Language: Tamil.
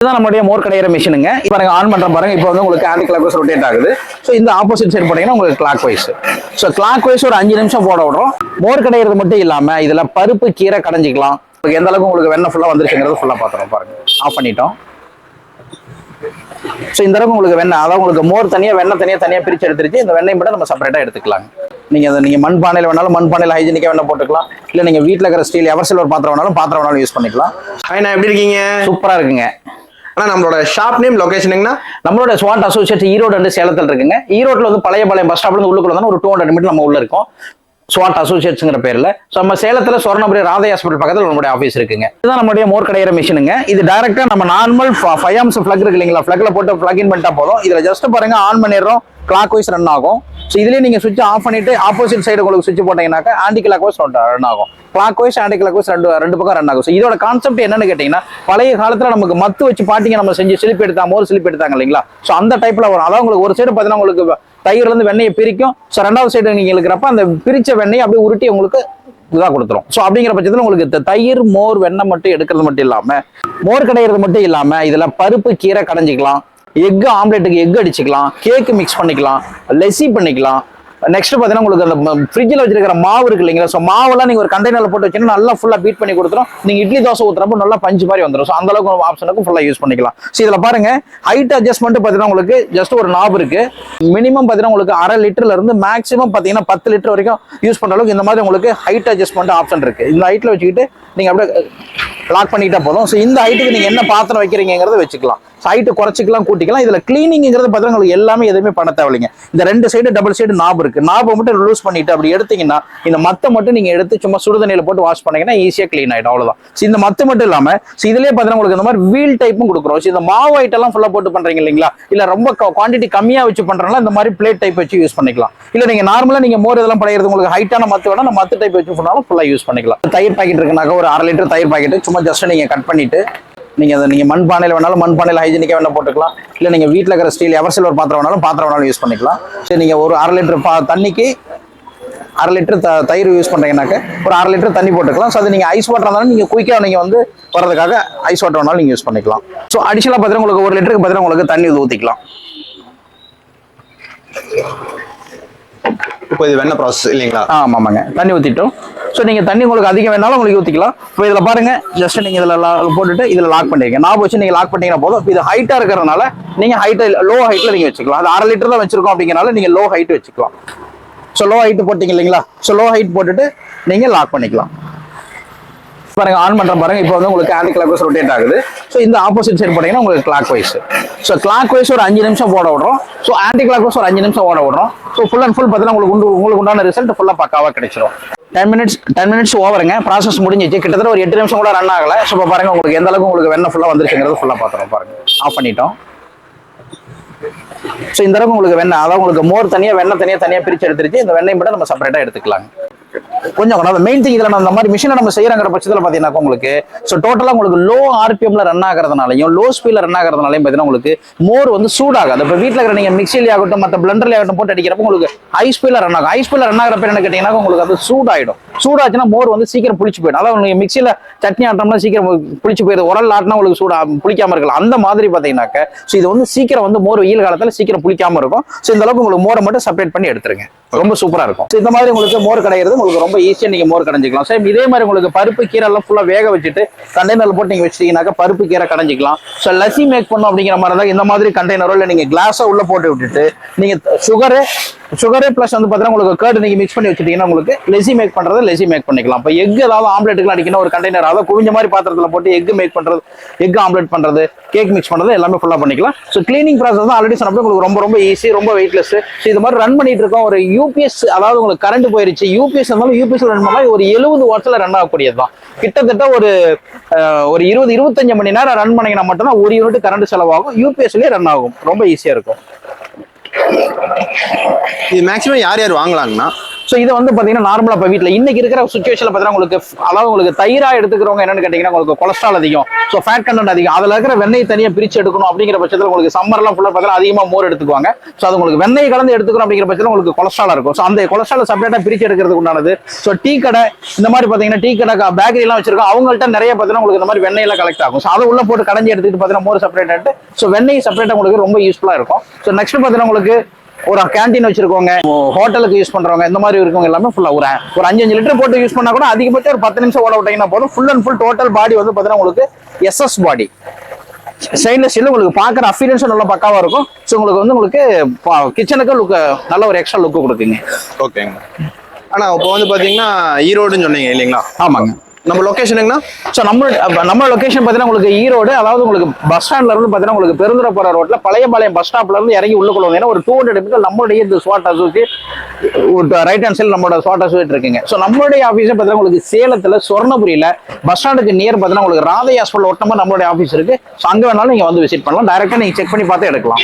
இதுதான் நம்மளுடைய மோர் கடையிற மிஷினுங்க. பாருங்க ஆன் பண்ற பாருங்க. இப்போ வந்து உங்களுக்கு ஆன்டி கிளாக் வைஸ் ரொட்டேட் ஆகுது. ஸோ இந்த ஆப்போசிட் சைடு போட்டீங்கன்னா உங்களுக்கு clockwise. So clockwise ஒரு 5 நிமிஷம் போட விடுறோம். மோர் கடையிறது மட்டும் இல்லாம இதுல பருப்பு கீரை கடைஞ்சிக்கலாம். எந்த அளவுக்கு உங்களுக்கு வெண்ணெய் ஃபுல்லா வந்துருச்சுங்கிறது ஃபுல்லா பாத்துறோம் பாருங்க. ஆஃப் பண்ணிட்டோம். ஸோ இந்த அளவுக்கு உங்களுக்கு வெண்ணெய், அதாவது உங்களுக்கு மோர் தனியா வெண்ணெய் தனியா பிரிச்சு எடுத்துருச்சு. இந்த வெண்ணெய் மட்டும் நம்ம செப்பரேட்டா எடுத்துக்கலாங்க. நீங்க மண்பானையில் வேணாலும் மண்பானையில் ஹைஜீனிக்கா வெண்ணெய் போட்டுக்கலாம். இல்ல நீங்க வீட்டுல இருக்கிற ஸ்டீல் எவர் சில்வர் பாத்திரம் வேணாலும் யூஸ் பண்ணிக்கலாம். நான் எப்படி இருக்கீங்க? சூப்பரா இருக்குங்க. ஆனா நம்மளோட ஷாப் நேம் லொகேஷனுங்கண்ணா நம்மளோட ஸ்வாட் அசோசியேட்ஸ் ஈரோடு அண்ட் சேலத்தில் இருக்குங்க. ஈரோட்டில் வந்து பழைய பஸ் ஸ்டாப்ல இருந்து உள்ளுக்குள்ள வந்து ஒரு 200 மீட்டர் நம்ம உள்ள இருக்கோம். ஸ்வாட் அசோசியேட்ஸ்ங்கிற பேர்ல. ஸோ நம்ம சேலத்தில் சொர்ணபுரி ராதை ஹாஸ்பிட்டல் பக்கத்தில் நம்மளுடைய ஆஃபீஸ் இருக்குங்க. இதுதான் நம்மளுடைய மோர் கடையிற மிஷினுங்க. இது டைரக்டா நம்ம நார்மல் 5 ஆம்ஸ் பிளக் இருக்கு இல்லைங்களா, பிளக்ல போட்டு பிளக் இன் பண்ணிட்டா போதும். இதுல ஜஸ்ட் பாருங்க ஆன் பண்ணிடுறோம், கிளாக் வைஸ் ரன் ஆகும். ஸோ இதுலேயே நீங்க சுவிட்ச் ஆஃப் பண்ணிட்டு ஆப்போசிட் சைடு உங்களுக்கு சுவிட்ச் போட்டீங்கன்னாக்கா ஆன்டி கிளாக் வைஸ் ரன் ஆகும். Clockwise anti clockwise ரெண்டு பக்கம் ரன் ஆகும். ஸோ இதோட கான்செப்ட் என்னன்னு கேட்டீங்கன்னா, பழைய காலத்துல நமக்கு மத்து வச்சு பாட்டிங்க நம்ம செஞ்சு சிலிப் எடுத்தா மோர் சிலிப் எடுத்தாங்க இல்லைங்களா. ஸோ அந்த டைப்ல வரும். அதாவது உங்களுக்கு ஒரு சைடு பார்த்தீங்கன்னா உங்களுக்கு தயிர்ல இருந்து வெண்ணெயை பிரிக்கும். ஸோ ரெண்டாவது சைடு நீங்க இருக்கிறப்ப அந்த பிரிச்ச வெண்ணெய் அப்படியே உருட்டி உங்களுக்கு இதாக கொடுத்துரும். ஸோ அப்படிங்கிற பட்சத்தில் உங்களுக்கு தயிர் மோர் வெண்ணெய் மட்டும் எடுக்கிறது மட்டும் இல்லாம மோர் கடையிறது மட்டும் இல்லாம இதுல பருப்பு கீரை கடைஞ்சிக்கலாம், எக் ஆம்லெட்டுக்கு எக் அடிச்சுக்கலாம், கேக்கு மிக்ஸ் பண்ணிக்கலாம், லெசி பண்ணிக்கலாம். நெக்ஸ்ட் பார்த்தீங்கன்னா உங்களுக்கு அந்த ஃப்ரிட்ஜில் வச்சிருக்கிற மாவு இருக்கு இல்லைங்களா. ஸோ மாவெல்லாம் நீங்கள் ஒரு கண்டெய்னரில் போட்டு வச்சீங்கன்னா நல்லா ஃபுல்லாக பீட் பண்ணி கொடுத்துரும். நீங்கள் இட்லி தோசை ஊற்றுறப்போ நல்லா பஞ்சு மாதிரி வந்துடும். ஸோ அந்த அளவுக்கு ஆப்ஷனுக்கும் ஃபுல்லாக யூஸ் பண்ணிக்கலாம். ஸோ இதில் பாருங்க ஹைட் அட்ஜஸ்ட்மெண்ட் பார்த்தீங்கன்னா உங்களுக்கு ஜஸ்ட் ஒரு நாப் இருக்கு. மினிமம் பார்த்தீங்கன்னா உங்களுக்கு 1/2 லிட்டர்ல இருந்து மேக்ஸிமம் பார்த்தீங்கன்னா 10 லிட்டர் வரைக்கும் யூஸ் பண்ணுற அளவுக்கு இந்த மாதிரி உங்களுக்கு ஹைட் அட்ஜஸ்ட்மெண்ட் ஆப்ஷன் இருக்கு. இந்த ஹைட்டில் வச்சுக்கிட்டு நீங்கள் அப்படியே லாக் பண்ணிக்கிட்டா போதும். ஸோ இந்த ஹைட்டுக்கு நீங்கள் என்ன பாத்திரம் வைக்கிறீங்கிறத வச்சுக்கலாம். ஹைட்டு குறைச்சிக்கலாம், கூட்டிக்கலாம். இதுல கிளீனிங்கிறது பார்த்தீங்கன்னா உங்களுக்கு எல்லாமே எதுவுமே பண்ண தேவையில்லைங்க. இந்த 2 சைடு டபுள் சைடு நாப் இருக்கு. நாபை மட்டும் லூஸ் பண்ணிட்டு அப்படி எடுத்தீங்கன்னா இந்த மத்தை மட்டும் நீங்க எடுத்து சும்மா சுடுதண்ணியில போட்டு வாஷ் பண்ணீங்கன்னா ஈஸியா கிளீன் ஆயிடும். அவ்வளவுதான். இந்த மத்து மட்டும் இல்லாம இதுலயே பார்த்தீங்கன்னா உங்களுக்கு இந்த மாதிரி வீல் டைப்பும் கொடுக்குறோம். இந்த மாவு ஐட்டம் எல்லாம் ஃபுல்லா போட்டு பண்றீங்க இல்லைங்களா, இல்ல ரொம்ப குவான்டிட்டி கம்மியா வச்சு பண்றதுனால இந்த மாதிரி பிளேட் டைப் வச்சு யூஸ் பண்ணிக்கலாம். இல்ல நீங்க நார்மலா நீங்க மோர் இதெல்லாம் படையிறது உங்களுக்கு ஹைட்டான மத்து வேணா மத்து டைப் வச்சு பண்ணாலும் ஃபுல்லா யூஸ் பண்ணிக்கலாம். தயிர் பாக்கெட் இருக்குனாக்க ஒரு 1/2 லிட்டர் தயிர் பாக்கெட் சும்மா ஜஸ்ட் நீங்க கட் பண்ணிட்டு நீங்க மண்பானையில் வேணாலும் மண்பானையில் ஹைஜீனிக்கா வேணா போட்டுக்கலாம். இல்ல நீங்க வீட்டுல இருக்கிற ஸ்டீல் எவர் சில்வர் பாத்திரம் வேணாலும் யூஸ் பண்ணிக்கலாம். சரி நீங்க ஒரு 1/2 லிட்டர் தண்ணிக்கு 1/2 லிட்டர் தயிர் யூஸ் பண்றீங்கன்னாக்க ஒரு 1/2 லிட்டர் தண்ணி போட்டுக்கலாம். ஸோ அது நீங்க ஐஸ் வாட்டர் இருந்தாலும் நீங்க குயிக்கா நீங்க வந்து வரதுக்காக ஐஸ் வாட்டர் வேணாலும் நீங்க யூஸ் பண்ணிக்கலாம். ஸோ அடிஷனலா பார்த்தீங்கன்னா உங்களுக்கு 1 லிட்டருக்கு பார்த்தீங்கன்னா உங்களுக்கு தண்ணி ஊற்றிக்கலாம். இப்போ இது வெண்ணெய் ப்ராசஸ் இல்லைங்களா? ஆமாங்க, தண்ணி ஊற்றிட்டோம். ஸோ நீங்கள் தண்ணி உங்களுக்கு அதிகம் வேணாலும் உங்களுக்கு ஊற்றிக்கலாம். இப்போ இதில் பாருங்க ஜஸ்ட் நீங்கள் இதில் போட்டுட்டு இதில் லாக் பண்ணிருக்கீங்க. நாப் வச்சு நீங்கள் லாக் பண்ணிங்கன்னா போதும். இப்போ இது ஹைட்டாக இருக்கிறதுனால நீங்கள் லோ ஹைட்டில் நீங்கள் வச்சுக்கலாம். அது 1/2 லிட்டர் தான் வச்சிருக்கோம் அப்படிங்கிறனால நீங்கள் லோ ஹைட் வச்சுக்கலாம். ஸோ லோ ஹைட் போட்டிங்க இல்லைங்களா. ஸோ லோ ஹைட் போட்டுட்டு நீங்கள் லாக் பண்ணிக்கலாம். பாருங்க ஆன் பண்ற பாருங்க. இப்போ வந்து உங்களுக்கு ஆன்டி கிளாக் வைஸ் ரொட்டேட் ஆகுது. ஸோ இந்த ஆப்போசிட் சைடு போட்டீங்கன்னா உங்களுக்கு clockwise. So clockwise ஒரு 5 நிமிஷம் போட விடுறோம். ஸோ ஆன்டி கிளாக் வைஸ் ஒரு 5 நிமிஷம் ஓட விடுறோம். ஸோ ஃபுல் அண்ட் ஃபுல் பார்த்தீங்கன்னா உங்களுக்கு உண்டான ரிசல்ட் ஃபுல்லாக பக்காவாக கிடைச்சிடும். 10 மினிட்ஸ் ஓவருங்க. ப்ராசஸ் முடிஞ்சிச்சு. கிட்டத்தட்ட ஒரு 8 நிமிஷம் கூட ரன் ஆகல. ஸோ இப்போ பாருங்க உங்களுக்கு எந்த அளவுக்கு உங்களுக்கு வெண்ணெய் ஃபுல்லாக வந்துருச்சுங்கிறது ஃபுல்லாக பார்த்துறோம் பாருங்க. ஆஃப் பண்ணிட்டோம். ஸோ இந்த அளவுக்கு உங்களுக்கு வெண்ணெய், அதாவது உங்களுக்கு மோர் தனியா வெண்ணெய் தனியா பிரிச்சு எடுத்துருச்சு. இந்த வெண்ணெய் மட்டும் நம்ம செப்பரேட்டா எடுத்துக்கலாங்க. கொஞ்சம் மெயின் திங் இதில் அந்த மாதிரி மிஷினை நம்ம செய்யறங்கிற பட்சத்தில் பார்த்தீங்கன்னா உங்களுக்கு ஸோ டோட்டலாக உங்களுக்கு லோ ஆர்பிஎம்ல ரன் ஆகிறதுனாலையும் லோ ஸ்பீட்ல ரன் ஆகிறதுனாலையும் பார்த்தீங்கன்னா உங்களுக்கு மோர் வந்து சூடாகாது. இப்போ வீட்டில் இருக்கிற நீங்கள் மிக்சிலே ஆகட்டும் மற்ற பிளண்டர்ல ஆகட்டும் போட்டு அடிக்கிறப்ப உங்களுக்கு ஹை ஸ்பீட்ல ரன் ஆகும். ஹை ஸ்பீட்ல ரன் ஆகிறப்ப என்ன கேட்டீங்கன்னா உங்களுக்கு அது சூடாயிடும். சூடாச்சுன்னா மோர் வந்து சீக்கிரம் புளிச்சு போயிடும். அதாவது நீங்கள் மிக்சியில் சட்னி ஆட்டோம்னா சீக்கிரம் புளிச்சு போயிடுது. உரல் ஆட்டினா உங்களுக்கு புளிக்காம இருக்கலாம். அந்த மாதிரி பார்த்தீங்கன்னாக்க ஸோ இது வந்து சீக்கிரம் வந்து மோர் வெயில் காலத்தில் சீக்கிரம் புளிக்காம இருக்கும். ஸோ இந்த அளவுக்கு உங்களுக்கு மோரை மட்டும் செப்பரேட் பண்ணி எடுத்துருங்க. ரொம்ப சூப்பரா இருக்கும். இந்த மாதிரி உங்களுக்கு மோர் கடையிறது உங்களுக்கு ரொம்ப ஈஸியா நீங்க மோர் கடைஞ்சிக்கலாம். சேம் இதே மாதிரி உங்களுக்கு பருப்பு கீரை எல்லாம் ஃபுல்லா வேக வச்சுட்டு கண்டெய்னர்ல போட்டு நீங்க வச்சிட்டீங்கன்னாக்க பருப்பு கீரை கடைஞ்சிக்கலாம். ஸோ லசி மேக் பண்ணும் அப்படிங்கிற மாதிரி தான் இந்த மாதிரி கண்டெய்னரோ இல்லை நீங்க கிளாஸா உள்ள போட்டு விட்டுட்டு நீங்க சுகரு பிளஸ் வந்து பார்த்தீங்கன்னா உங்களுக்கு கர்ட் நீங்க மிக்ஸ் பண்ணி வச்சுட்டீங்கன்னா உங்களுக்கு லெசி மேக் பண்றது லெசி மேக் பண்ணிக்கலாம். இப்போ எக் ஏதாவது ஆம்லெட்டுக்கு அடிக்கணும் ஒரு கண்டெய்னர் அதாவது குவிஞ்ச மாதிரி பாத்திரத்தில் போட்டு எக் மேக் பண்றது, எக் ஆம்லெட் பண்றது, கேக் மிக்ஸ் பண்றது எல்லாமே ஃபுல்லா பண்ணிக்கலாம். ஸோ கிளீனிங் ப்ராசஸ் தான் ஆல்ரெடி சொன்னப்போ உங்களுக்கு ரொம்ப ஈஸி, ரொம்ப வெயிட்லெஸ். ஸோ இது மாதிரி ரன் பண்ணிட்டு இருக்கோம். ஒரு யூபிஎஸ் அதாவது உங்களுக்கு கரண்ட் போயிருச்சு, யூபிஎஸ் இருந்தாலும் யூபிஎஸ் ரன் பண்ணா ஒரு 70 வாட்ஸ்ல ரன் ஆகக்கூடியது தான். கிட்டத்தட்ட ஒரு 20-25 மணி நேரம் ரன் பண்ணீங்கன்னா மட்டும்தான் 1 யூனிட் கரண்ட் செலவாகும். யூபிஎஸ்லயே ரன் ஆகும். ரொம்ப ஈஸியா இருக்கும். இது மேக்ஸிமம் யார் வாங்கலாங்கன்னா ஸோ இதை வந்து பார்த்தீங்கன்னா நார்மலாக இப்போ வீட்டில் இன்னைக்கு இருக்கிற சுச்சுவேஷனில் பார்த்தீங்கன்னா உங்களுக்கு அதாவது உங்களுக்கு தயிரா எடுத்துக்கிறவங்க என்னன்னு கேட்டிங்கன்னா உங்களுக்கு கொலஸ்ட்ரால் அதிகம், ஸோ ஃபேட் கண்டென்ட் அதிகம், அதில் இருக்கிற வெண்ணெய் தனியாக பிரித்து எடுக்கணும் அப்படிங்கிற பட்சத்தில் உங்களுக்கு சம்மர்லாம் ஃபுல்லாக பார்த்தீங்கன்னா அதிகமாக மோர் எடுத்துக்குவாங்க. ஸோ அது உங்களுக்கு வெண்ணெய் கலந்து எடுத்துக்கணும் அப்படிங்கிற பட்சத்தில் உங்களுக்கு கொலஸ்ட்ரால் இருக்கும். ஸோ அந்த கொலஸ்ட்ரால் செப்பரேட்டாக பிரித்து எடுக்கிறதுக்கு உண்டானது. ஸோ டீ கடை இந்த மாதிரி பார்த்தீங்கன்னா டீ கடை பேக்கரி எல்லாம் வச்சிருக்கோம், அவங்கள்ட்ட நிறைய பார்த்தீங்கன்னா உங்களுக்கு இந்த மாதிரி வெண்ணெய் எல்லாம் கலெக்ட் ஆகும். ஸோ அதை உள்ள போட்டு கடைஞ்சி எடுத்துக்கிட்டு பார்த்தீங்கன்னா மோர் செப்பரேட் ஆகிட்டு ஸோ வெண்ணெய் செப்பரேட்டாக உங்களுக்கு ரொம்ப யூஸ்ஃபுல்லாக இருக்கும். ஸோ நெக்ஸ்ட் பார்த்தீங்கன்னா உங்களுக்கு ஒரு கேண்டீன் வச்சிருக்கோங்க, ஹோட்டலுக்கு யூஸ் பண்றவங்க இந்த மாதிரி இருக்கவங்க எல்லாமே ஃபுல்லா ஒரு 5 லிட்டர் போட்டு யூஸ் பண்ணா கூட அதிகபட்சம் ஒரு 10 நிமிஷம் ஓட விட்டீங்கன்னா போதும். ஃபுல் அண்ட் ஃபுல் டோட்டல் பாடி வந்து பாத்தீங்கன்னா உங்களுக்கு எஸ்எஸ் பாடி ஸ்டெயின்லெஸ் ஸ்டீல் உங்களுக்கு பாக்குற அஃபீரியன்ஸும் நல்லா பக்காவா இருக்கும். ஸோ உங்களுக்கு வந்து உங்களுக்கு கிச்சனுக்கு லுக் நல்ல ஒரு எக்ஸ்ட்ரா லுக் கொடுக்குங்க. ஓகேங்க. ஆனா இப்போ வந்து பாத்தீங்கன்னா ஈரோடுன்னு சொன்னீங்க இல்லைங்களா? ஆமாங்க. நம்ம லொகேஷனுங்கண்ணா? ஸோ நம்ம லொகேஷன் பார்த்தீங்கன்னா உங்களுக்கு ஈரோடு, அதாவது உங்களுக்கு பஸ் ஸ்டாண்ட்ல இருந்து பார்த்தீங்கன்னா உங்களுக்கு பெருந்துறை போற ரோட்ல பழையபாளையம் பஸ் ஸ்டாப்ல இருந்து இறங்கி உள்ளுக்குள்ள வந்தீங்கன்னா ஒரு 200 மீட்டர் நம்மளுடைய இந்த ஸ்வாட் அசோசியேட் ரைட் ஹேண்ட் சைடு நம்மளோட ஸ்வாட் அசோசியேட் இருக்குங்க. ஸோ நம்மளுடைய ஆஃபீஸ் பார்த்தீங்கன்னா உங்களுக்கு சேலத்துல சொர்ணபுரியில பஸ் ஸ்டாண்டுக்கு நியர் பார்த்தீங்கன்னா உங்களுக்கு ராதை ஹாஸ்பிட்டல் ஒட்டமா நம்மளுடைய ஆஃபீஸ் இருக்கு. ஸோ அங்க வேணாலும் நீங்க வந்து விசிட் பண்ணலாம், டைரக்டா நீங்க செக் பண்ணி பார்த்து எடுக்கலாம்.